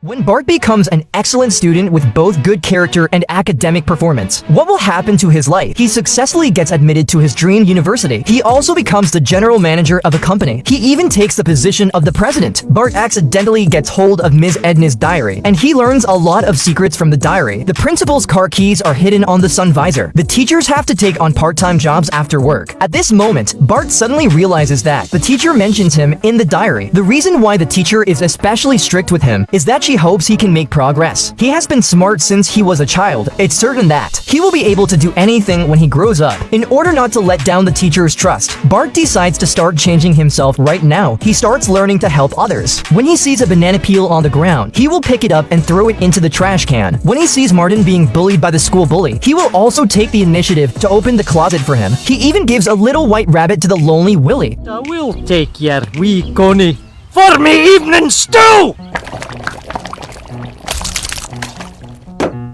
When Bart becomes an excellent student with both good character and academic performance, what will happen to his life? He successfully gets admitted to his dream university. He also becomes the general manager of a company. He even takes the position of the president. Bart accidentally gets hold of Ms. Edna's diary, and he learns a lot of secrets from the diary. The principal's car keys are hidden on the sun visor. The teachers have to take on part-time jobs after work. At this moment, Bart suddenly realizes that the teacher mentions him in the diary. The reason why the teacher is especially strict with him is that she hopes he can make progress. He has been smart since he was a child. It's certain that he will be able to do anything when he grows up. In order not to let down the teacher's trust, Bart decides to start changing himself right now. He starts learning to help others. When he sees a banana peel on the ground, he will pick it up and throw it into the trash can. When he sees Martin being bullied by the school bully, he will also take the initiative to open the closet for him. He even gives a little white rabbit to the lonely Willy. I will take your wee Connie for me evening stew!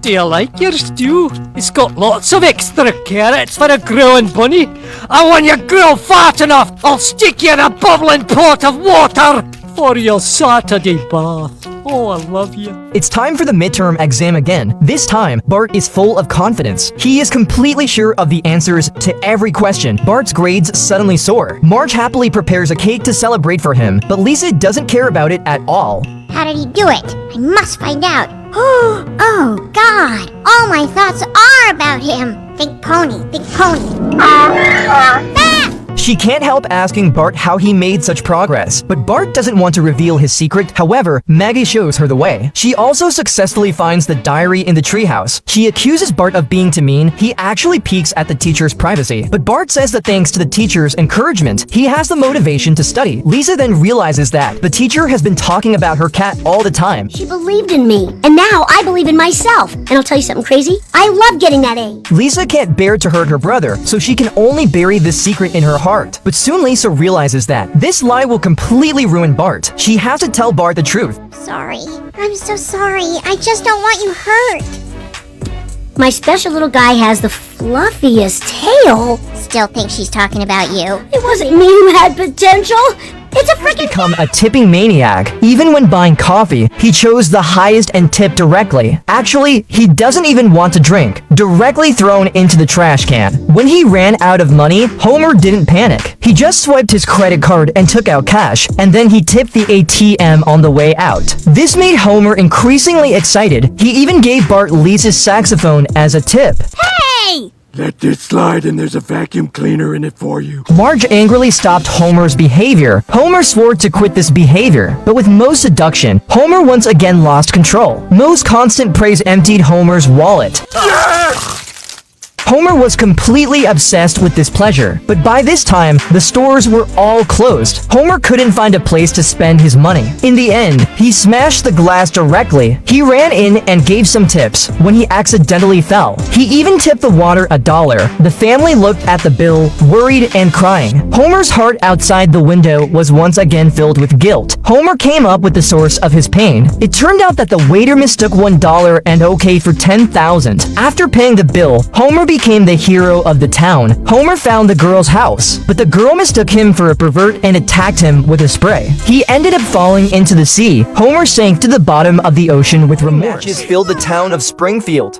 Do you like your stew? It's got lots of extra carrots for a grilling bunny. And when you grill fat enough, I'll stick you in a bubbling pot of water for your Saturday bath. Oh, I love you. It's time for the midterm exam again. This time, Bart is full of confidence. He is completely sure of the answers to every question. Bart's grades suddenly soar. Marge happily prepares a cake to celebrate for him, but Lisa doesn't care about it at all. How did he do it? I must find out. Oh, God. All my thoughts are about him. Big pony, big pony. Ah! She can't help asking Bart how he made such progress, but Bart doesn't want to reveal his secret. However, Maggie shows her the way. She also successfully finds the diary in the treehouse. She accuses Bart of being too mean. He actually peeks at the teacher's privacy, but Bart says that thanks to the teacher's encouragement, he has the motivation to study. Lisa then realizes that the teacher has been talking about her cat all the time. She believed in me, and now I believe in myself. And I'll tell you something crazy. I love getting that A. Lisa can't bear to hurt her brother, so she can only bury this secret in her heart. But soon Lisa realizes that this lie will completely ruin Bart. She has to tell Bart the truth. Sorry. I'm so sorry. I just don't want you hurt. My special little guy has the fluffiest tail. Still think she's talking about you. It wasn't me who had potential. It's a freaking become a tipping maniac. Even when buying coffee, he chose the highest and tipped directly. Actually, he doesn't even want to drink. Directly thrown into the trash can. When he ran out of money, Homer didn't panic. He just swiped his credit card and took out cash, and then he tipped the ATM on the way out. This made Homer increasingly excited. He even gave Bart Lisa's saxophone as a tip. Hey! Let this slide and there's a vacuum cleaner in it for you. Marge angrily stopped Homer's behavior. Homer swore to quit this behavior, but with Moe's seduction, Homer once again lost control. Moe's constant praise emptied Homer's wallet. Yes! Homer was completely obsessed with this pleasure, but by this time, the stores were all closed. Homer couldn't find a place to spend his money. In the end, he smashed the glass directly. He ran in and gave some tips when he accidentally fell. He even tipped the water $1. The family looked at the bill, worried and crying. Homer's heart outside the window was once again filled with guilt. Homer came up with the source of his pain. It turned out that the waiter mistook $1 and okay for 10,000. After paying the bill, Homer became the hero of the town. Homer found the girl's house, but the girl mistook him for a pervert and attacked him with a spray. He ended up falling into the sea. Homer sank to the bottom of the ocean with remorse. Matches filled the town of Springfield.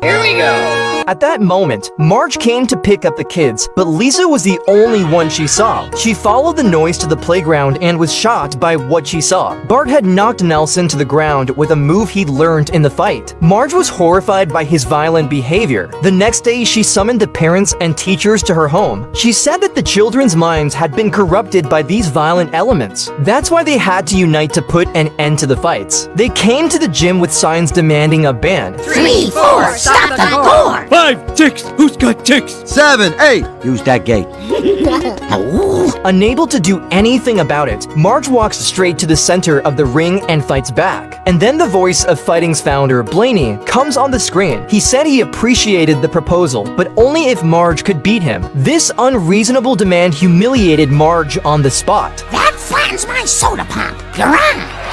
Here we go! At that moment, Marge came to pick up the kids, but Lisa was the only one she saw. She followed the noise to the playground and was shocked by what she saw. Bart had knocked Nelson to the ground with a move he'd learned in the fight. Marge was horrified by his violent behavior. The next day, she summoned the parents and teachers to her home. She said that the children's minds had been corrupted by these violent elements. That's why they had to unite to put an end to the fights. They came to the gym with signs demanding a ban. 3, 4, stop the door! 5, 6, who's got ticks? 7, 8, use that gate. Unable to do anything about it, Marge walks straight to the center of the ring and fights back. And then the voice of fighting's founder, Blaney, comes on the screen. He said he appreciated the proposal, but only if Marge could beat him. This unreasonable demand humiliated Marge on the spot. That flattens my soda pop. You're on!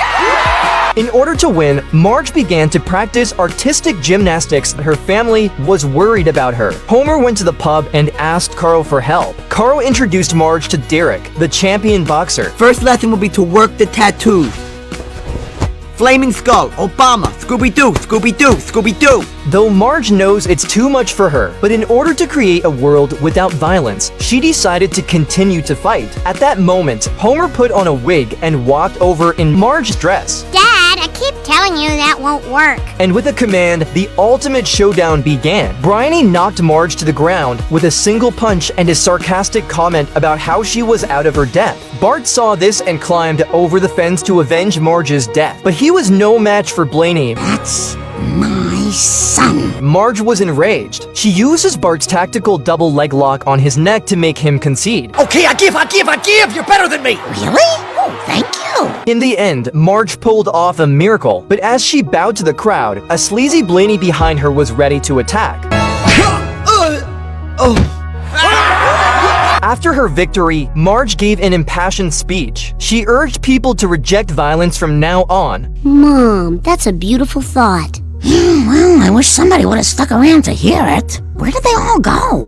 In order to win, Marge began to practice artistic gymnastics. Her family was worried about her. Homer went to the pub and asked Carl for help. Carl introduced Marge to Derek, the champion boxer. First lesson will be to work the tattoos. Flaming Skull, Obama, Scooby-Doo, Scooby-Doo, Scooby-Doo. Though Marge knows it's too much for her, but in order to create a world without violence, she decided to continue to fight. At that moment, Homer put on a wig and walked over in Marge's dress. Dad, I keep telling you that won't work. And with a command, the ultimate showdown began. Bryony knocked Marge to the ground with a single punch and a sarcastic comment about how she was out of her depth. Bart saw this and climbed over the fence to avenge Marge's death, but he was no match for Blaney. That's my son. Marge was enraged. She uses Bart's tactical double leg lock on his neck to make him concede. Okay, I give. You're better than me. Really? Oh, thank you. In the end, Marge pulled off a miracle, but as she bowed to the crowd, a sleazy Blaney behind her was ready to attack. After her victory, Marge gave an impassioned speech. She urged people to reject violence from now on. Mom, that's a beautiful thought. Well, I wish somebody would have stuck around to hear it. Where did they all go?